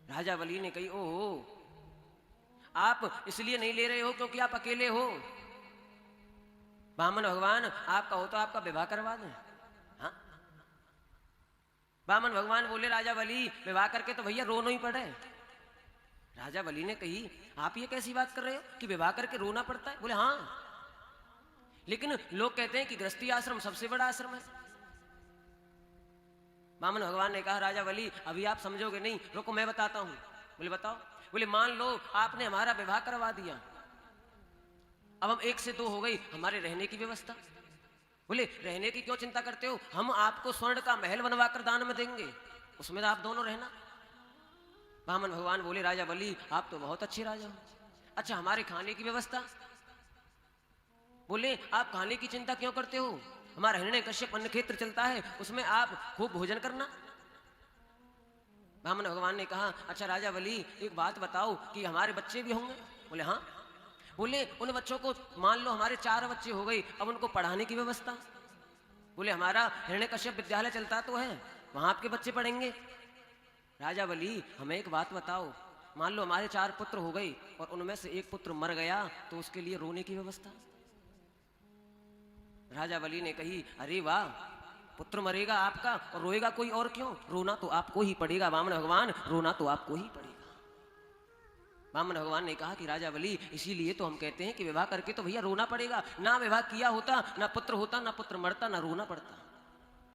राजा बलि ने कही, ओहो, आप इसलिए नहीं ले रहे हो क्योंकि आप अकेले हो। वामन भगवान आपका हो तो आपका विवाह करवा दें। हाँ, वामन भगवान बोले, राजा बलि विवाह करके तो भैया रोना ही पड़े। राजा बलि ने कही, आप ये कैसी बात कर रहे हो कि विवाह करके रोना पड़ता है? बोले हाँ, लेकिन लोग कहते हैं कि गृहस्थी आश्रम सबसे बड़ा आश्रम है। वामन भगवान ने कहा, राजा बलि अभी आप समझोगे नहीं, रुको मैं बताता हूं। बोले बताओ। बोले मान लो आपने हमारा विवाह करवा दिया, अब हम 1 से 2 हो गई, हमारे रहने की व्यवस्था। बोले रहने की क्यों चिंता करते हो, हम आपको स्वर्ण का महल बनवा कर दान में देंगे, उसमें आप दोनों रहना। वामन भगवान बोले, राजा बलि आप तो बहुत अच्छे राजा हो, अच्छा हमारे खाने की व्यवस्था? बोले आप खाने की चिंता क्यों करते हो, हमारा हिरण्य कश्यप अन्न क्षेत्र चलता है, उसमें आप खूब भोजन करना। वामन भगवान ने कहा, अच्छा राजा बलि एक बात बताओ कि हमारे बच्चे भी होंगे? बोले हाँ। बोले उन बच्चों को, मान लो हमारे 4 बच्चे हो गए, अब उनको पढ़ाने की व्यवस्था? बोले हमारा हिरण्यकश्यप विद्यालय चलता तो है, वहां आपके बच्चे पढ़ेंगे। राजा बलि हमें एक बात बताओ, मान लो हमारे 4 पुत्र हो गए और उनमें से एक पुत्र मर गया, तो उसके लिए रोने की व्यवस्था? राजा बलि ने कही, अरे वाह, पुत्र मरेगा आपका और रोएगा कोई और क्यों, रोना तो आपको ही पड़ेगा वामन भगवान, रोना तो आपको ही पड़ेगा। वामन भगवान ने कहा कि राजा बलि इसीलिए तो हम कहते हैं कि विवाह करके तो भैया रोना पड़ेगा, ना विवाह किया होता ना पुत्र होता, ना पुत्र मरता, ना रोना पड़ता।